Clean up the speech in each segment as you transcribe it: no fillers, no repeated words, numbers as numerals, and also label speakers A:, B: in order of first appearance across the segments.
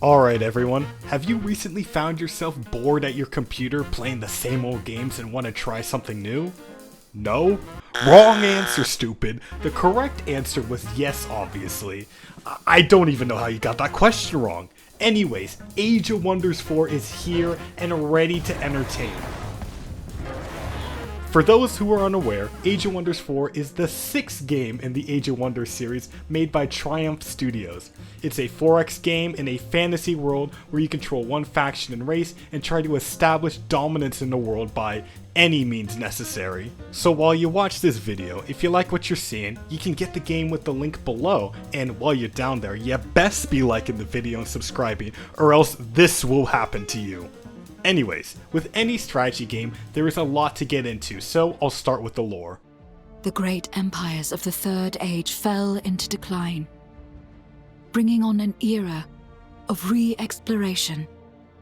A: Alright everyone, have you recently found yourself bored at your computer playing the same old games and want to try something new? No? Wrong answer, stupid. The correct answer was yes, obviously. I don't even know how you got that question wrong. Anyways, Age of Wonders 4 is here and ready to entertain. For those who are unaware, Age of Wonders 4 is the 6th game in the Age of Wonders series made by Triumph Studios. It's a 4X game in a fantasy world where you control one faction and race and try to establish dominance in the world by any means necessary. So while you watch this video, if you like what you're seeing, you can get the game with the link below, and while you're down there, you best be liking the video and subscribing, or else this will happen to you. Anyways, with any strategy game, there is a lot to get into, so I'll start with the lore.
B: The great empires of the Third Age fell into decline, bringing on an era of re-exploration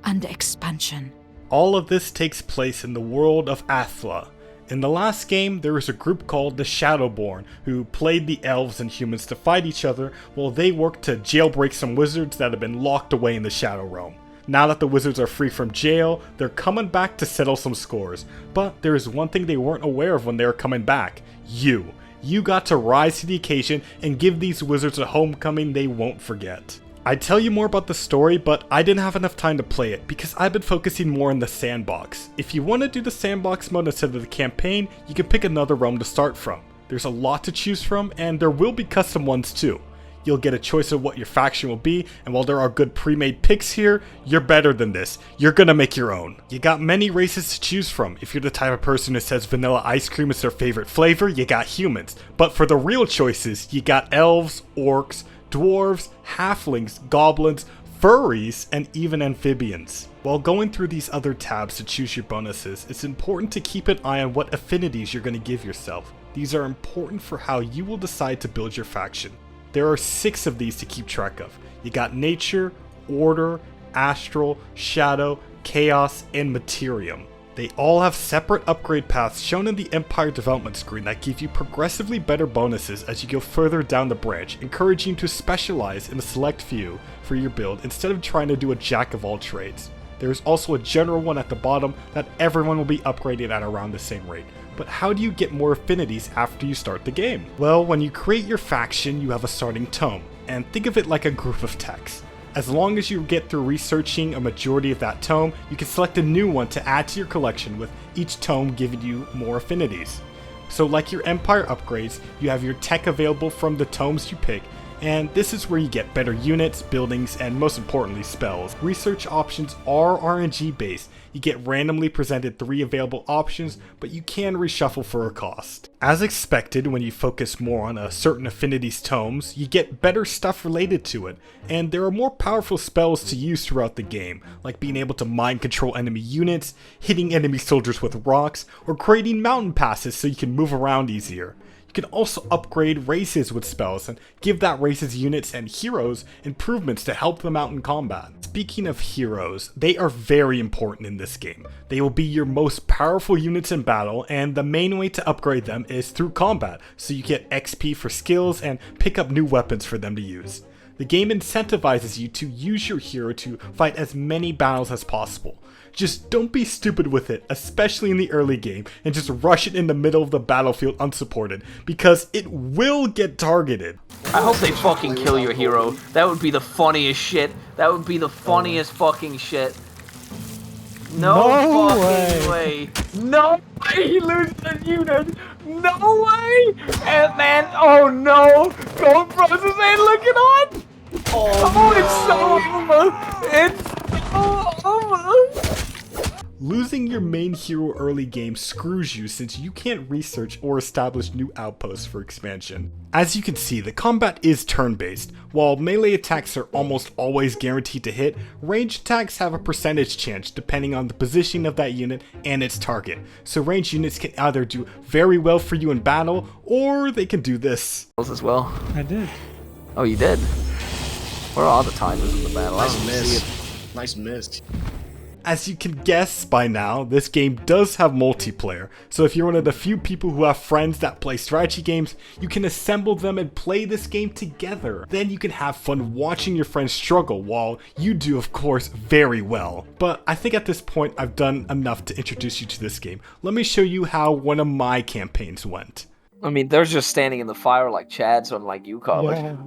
B: and expansion.
A: All of this takes place in the world of Athla. In the last game, there was a group called the Shadowborn, who played the elves and humans to fight each other while they worked to jailbreak some wizards that had been locked away in the Shadow Realm. Now that the wizards are free from jail, they're coming back to settle some scores. But there is one thing they weren't aware of when they were coming back. You. You got to rise to the occasion and give these wizards a homecoming they won't forget. I'd tell you more about the story, but I didn't have enough time to play it because I've been focusing more on the sandbox. If you want to do the sandbox mode instead of the campaign, you can pick another realm to start from. There's a lot to choose from, and there will be custom ones too. You'll get a choice of what your faction will be, and while there are good pre-made picks here, you're better than this. You're gonna make your own. You got many races to choose from. If you're the type of person who says vanilla ice cream is their favorite flavor, you got humans. But for the real choices, you got elves, orcs, dwarves, halflings, goblins, furries, and even amphibians. While going through these other tabs to choose your bonuses, it's important to keep an eye on what affinities you're gonna give yourself. These are important for how you will decide to build your faction. There are 6 of these to keep track of. You got Nature, Order, Astral, Shadow, Chaos, and Materium. They all have separate upgrade paths shown in the Empire development screen that give you progressively better bonuses as you go further down the branch, encouraging you to specialize in a select few for your build instead of trying to do a jack of all trades. There is also a general one at the bottom that everyone will be upgraded at around the same rate. But how do you get more affinities after you start the game? Well, when you create your faction, you have a starting tome, and think of it like a group of texts. As long as you get through researching a majority of that tome, you can select a new one to add to your collection, with each tome giving you more affinities. So like your Empire upgrades, you have your tech available from the tomes you pick, and this is where you get better units, buildings, and most importantly, spells. Research options are RNG based. You get randomly presented 3 available options, but you can reshuffle for a cost. As expected, when you focus more on a certain affinity's tomes, you get better stuff related to it, and there are more powerful spells to use throughout the game, like being able to mind control enemy units, hitting enemy soldiers with rocks, or creating mountain passes so you can move around easier. You can also upgrade races with spells and give that race's units and heroes improvements to help them out in combat. Speaking of heroes, they are very important in this game. They will be your most powerful units in battle, and the main way to upgrade them is through combat, so you get XP for skills and pick up new weapons for them to use. The game incentivizes you to use your hero to fight as many battles as possible. Just don't be stupid with it, especially in the early game, and just rush it in the middle of the battlefield unsupported, because it will get targeted.
C: I hope they fucking kill your hero. That would be the funniest shit. That would be the funniest fucking shit. No fucking way. No way he loses his unit. No way. And then, oh no. Gold Bros ain't looking on. Oh, it's so over. It's so over.
A: Losing your main hero early game screws you since you can't research or establish new outposts for expansion. As you can see, the combat is turn-based. While melee attacks are almost always guaranteed to hit, ranged attacks have a percentage chance depending on the positioning of that unit and its target. So ranged units can either do very well for you in battle, or they can do this.
C: As well.
D: I did.
C: Oh, you did? Where are all the timers in the battle?
E: Nice miss. Nice miss.
A: As you can guess by now, this game does have multiplayer, so if you're one of the few people who have friends that play strategy games, you can assemble them and play this game together. Then you can have fun watching your friends struggle while you do, of course, very well. But I think at this point I've done enough to introduce you to this game. Let me show you how one of my campaigns went.
C: I mean, they're just standing in the fire like Chad's on like you college.
D: Yeah.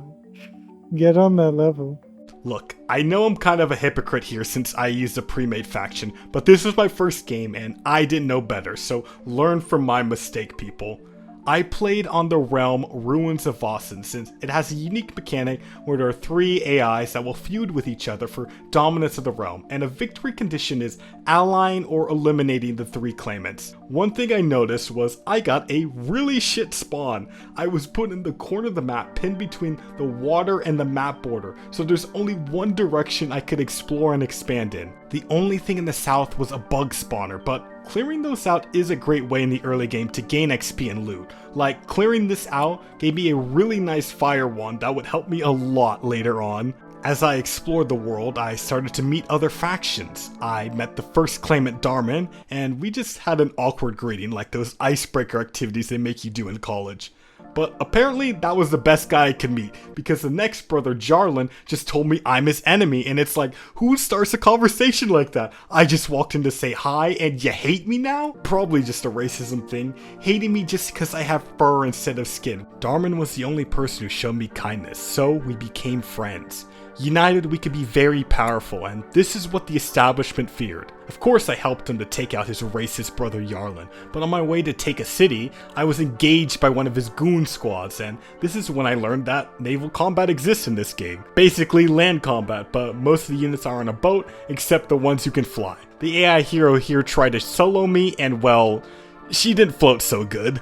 D: Get on that level.
A: Look, I know I'm kind of a hypocrite here since I used a pre-made faction, but this was my first game and I didn't know better, so learn from my mistake, people. I played on the realm Ruins of Vossen since it has a unique mechanic where there are 3 AIs that will feud with each other for dominance of the realm, and a victory condition is allying or eliminating the 3 claimants. One thing I noticed was I got a really shit spawn. I was put in the corner of the map pinned between the water and the map border, so there's only one direction I could explore and expand in. The only thing in the south was a bug spawner, but clearing those out is a great way in the early game to gain XP and loot. Like, clearing this out gave me a really nice fire wand that would help me a lot later on. As I explored the world, I started to meet other factions. I met the first claimant, Darman, and we just had an awkward greeting like those icebreaker activities they make you do in college. But apparently that was the best guy I could meet, because the next brother, Jarlan, just told me I'm his enemy, and it's like, who starts a conversation like that? I just walked in to say hi, and you hate me now? Probably just a racism thing, hating me just because I have fur instead of skin. Darman was the only person who showed me kindness, so we became friends. United, we could be very powerful, and this is what the establishment feared. Of course I helped him to take out his racist brother Jarlan, but on my way to take a city, I was engaged by one of his goon squads, and this is when I learned that naval combat exists in this game. Basically land combat, but most of the units are on a boat, except the ones who can fly. The AI hero here tried to solo me, and well, she didn't float so good.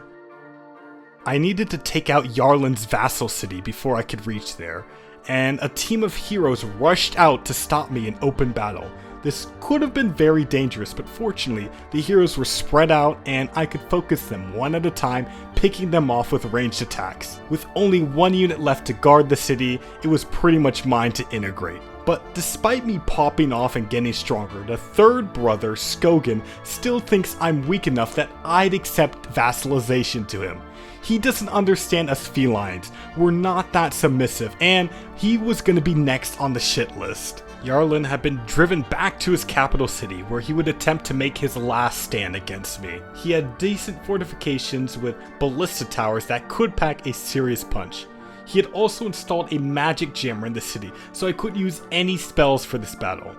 A: I needed to take out Jarlan's vassal city before I could reach there, and a team of heroes rushed out to stop me in open battle. This could have been very dangerous, but fortunately, the heroes were spread out and I could focus them one at a time, picking them off with ranged attacks. With only one unit left to guard the city, it was pretty much mine to integrate. But despite me popping off and getting stronger, the third brother, Skogan, still thinks I'm weak enough that I'd accept vassalization to him. He doesn't understand us felines, we're not that submissive, and he was gonna be next on the shit list. Jarlan had been driven back to his capital city where he would attempt to make his last stand against me. He had decent fortifications with ballista towers that could pack a serious punch. He had also installed a magic jammer in the city, so I couldn't use any spells for this battle.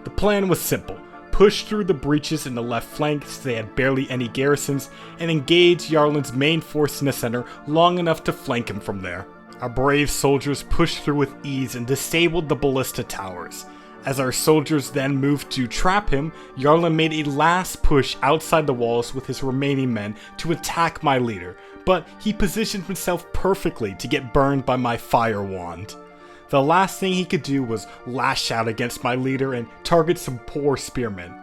A: The plan was simple. Push through the breaches in the left flank since they had barely any garrisons, and engage Jarlan's main force in the center long enough to flank him from there. Our brave soldiers pushed through with ease and disabled the ballista towers. As our soldiers then moved to trap him, Jarlan made a last push outside the walls with his remaining men to attack my leader, but he positioned himself perfectly to get burned by my fire wand. The last thing he could do was lash out against my leader and target some poor spearmen.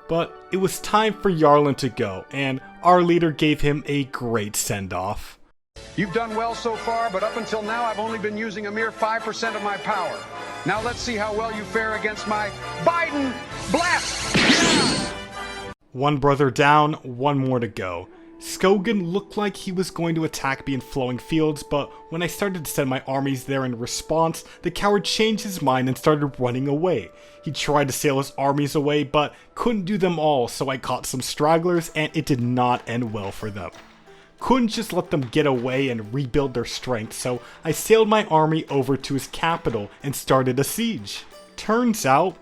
A: But it was time for Jarlan to go, and our leader gave him a great send-off.
E: You've done well so far, but up until now I've only been using a mere 5% of my power. Now let's see how well you fare against my Biden blast!
A: One brother down, one more to go. Skogan looked like he was going to attack me in flowing fields, but when I started to send my armies there in response, the coward changed his mind and started running away. He tried to sail his armies away, but couldn't do them all, so I caught some stragglers and it did not end well for them. Couldn't just let them get away and rebuild their strength, so I sailed my army over to his capital and started a siege. Turns out,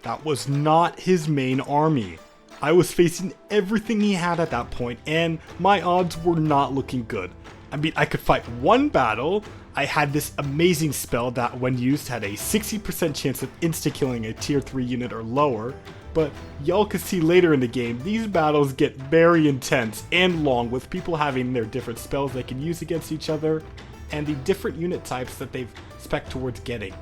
A: that was not his main army. I was facing everything he had at that point, and my odds were not looking good. I mean, I could fight one battle, I had this amazing spell that when used had a 60% chance of insta-killing a tier 3 unit or lower, but y'all can see later in the game, these battles get very intense and long with people having their different spells they can use against each other, and the different unit types that they've spec towards getting.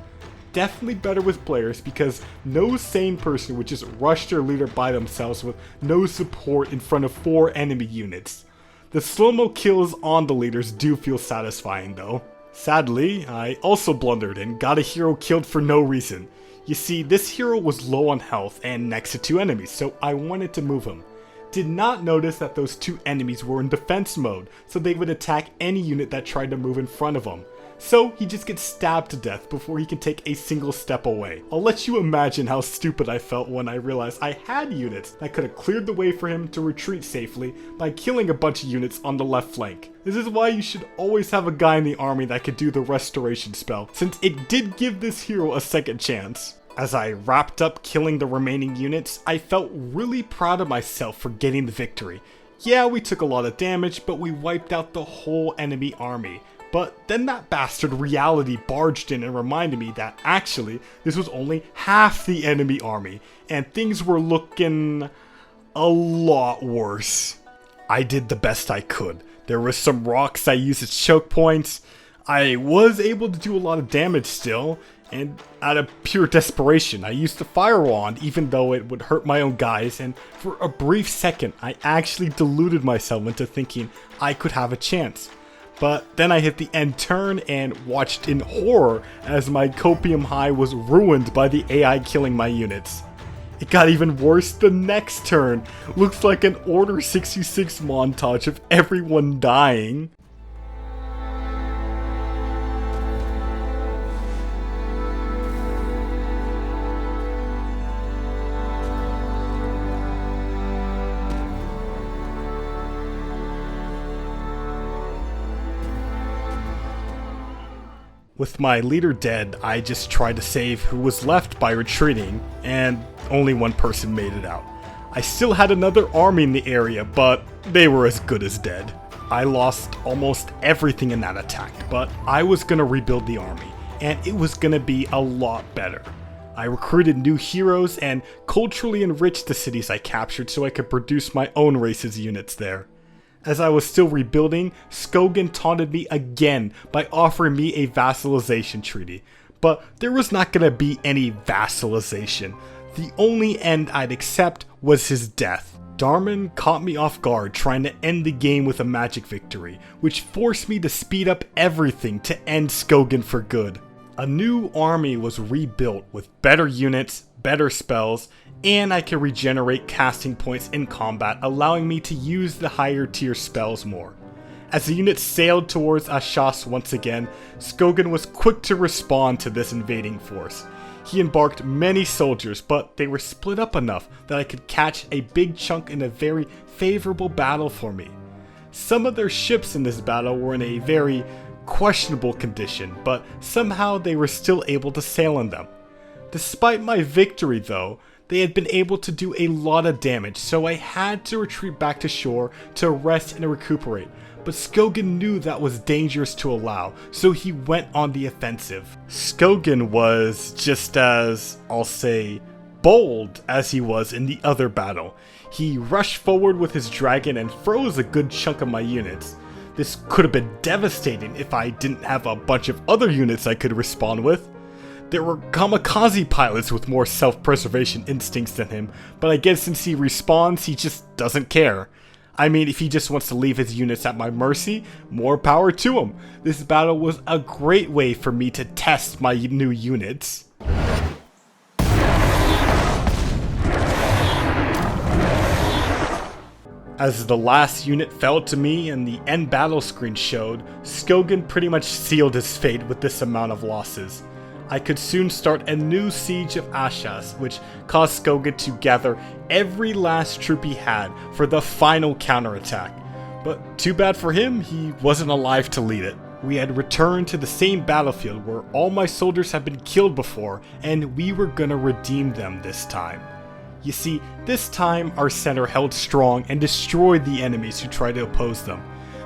A: Definitely better with players because no sane person would just rush their leader by themselves with no support in front of 4 enemy units. The slow-mo kills on the leaders do feel satisfying though. Sadly, I also blundered and got a hero killed for no reason. You see, this hero was low on health and next to two enemies, so I wanted to move him. Did not notice that those two enemies were in defense mode, so they would attack any unit that tried to move in front of him. So he just gets stabbed to death before he can take a single step away. I'll let you imagine how stupid I felt when I realized I had units that could have cleared the way for him to retreat safely by killing a bunch of units on the left flank. This is why you should always have a guy in the army that could do the restoration spell, since it did give this hero a second chance. As I wrapped up killing the remaining units, I felt really proud of myself for getting the victory. Yeah, we took a lot of damage, but we wiped out the whole enemy army. But then that bastard Reality barged in and reminded me that actually this was only half the enemy army, and things were looking a lot worse. I did the best I could. There were some rocks I used as choke points. I was able to do a lot of damage still, and out of pure desperation, I used the Fire Wand even though it would hurt my own guys, and for a brief second, I actually deluded myself into thinking I could have a chance. But then I hit the end turn and watched in horror as my copium high was ruined by the AI killing my units. It got even worse the next turn. Looks like an Order 66 montage of everyone dying. With my leader dead, I just tried to save who was left by retreating, and only one person made it out. I still had another army in the area, but they were as good as dead. I lost almost everything in that attack, but I was gonna rebuild the army, and it was gonna be a lot better. I recruited new heroes and culturally enriched the cities I captured so I could produce my own race's units there. As I was still rebuilding, Skogan taunted me again by offering me a vassalization treaty. But there was not going to be any vassalization. The only end I'd accept was his death. Darman caught me off guard trying to end the game with a magic victory, which forced me to speed up everything to end Skogan for good. A new army was rebuilt with better units, better spells, and I can regenerate casting points in combat, allowing me to use the higher tier spells more. As the unit sailed towards Ashas once again, Skogan was quick to respond to this invading force. He embarked many soldiers, but they were split up enough that I could catch a big chunk in a very favorable battle for me. Some of their ships in this battle were in a very questionable condition, but somehow they were still able to sail in them. Despite my victory though, they had been able to do a lot of damage, so I had to retreat back to shore to rest and recuperate. But Skogan knew that was dangerous to allow, so he went on the offensive. Skogan was just as, I'll say, bold as he was in the other battle. He rushed forward with his dragon and froze a good chunk of my units. This could have been devastating if I didn't have a bunch of other units I could respond with. There were kamikaze pilots with more self-preservation instincts than him, but I guess since he respawns, he just doesn't care. I mean, if he just wants to leave his units at my mercy, more power to him. This battle was a great way for me to test my new units. As the last unit fell to me and the end battle screen showed, Skogan pretty much sealed his fate with this amount of losses. I could soon start a new siege of Ashas, which caused Skogan to gather every last troop he had for the final counterattack. But too bad for him, he wasn't alive to lead it. We had returned to the same battlefield where all my soldiers had been killed before, and we were gonna redeem them this time. You see, this time our center held strong and destroyed the enemies who tried to oppose them.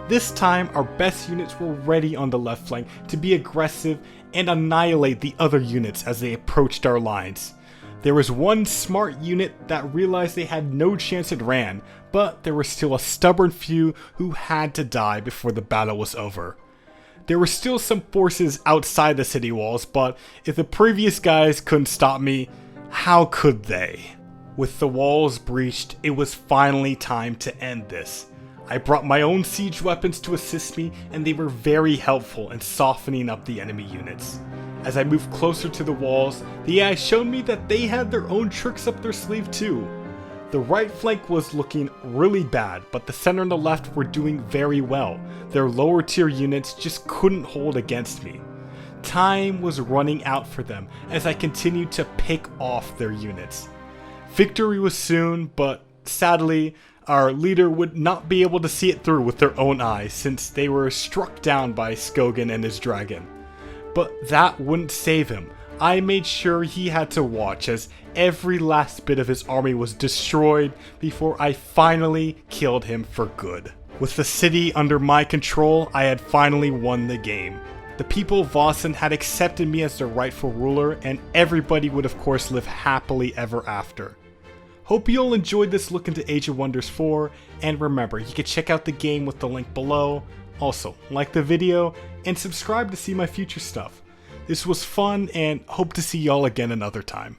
A: This time our best units were ready on the left flank to be aggressive and annihilate the other units as they approached our lines. There was one smart unit that realized they had no chance and ran, but there were still a stubborn few who had to die before the battle was over. There were still some forces outside the city walls, but if the previous guys couldn't stop me, how could they? With the walls breached, it was finally time to end this. I brought my own siege weapons to assist me, and they were very helpful in softening up the enemy units. As I moved closer to the walls, the AI showed me that they had their own tricks up their sleeve too. The right flank was looking really bad, but the center and the left were doing very well. Their lower tier units just couldn't hold against me. Time was running out for them as I continued to pick off their units. Victory was soon, but sadly, our leader would not be able to see it through with their own eyes since they were struck down by Skogan and his dragon. But that wouldn't save him. I made sure he had to watch as every last bit of his army was destroyed before I finally killed him for good. With the city under my control, I had finally won the game. The people of Vossen had accepted me as their rightful ruler, and everybody would of course live happily ever after. Hope you all enjoyed this look into Age of Wonders 4, and remember, you can check out the game with the link below. Also, like the video, and subscribe to see my future stuff. This was fun, and hope to see y'all again another time.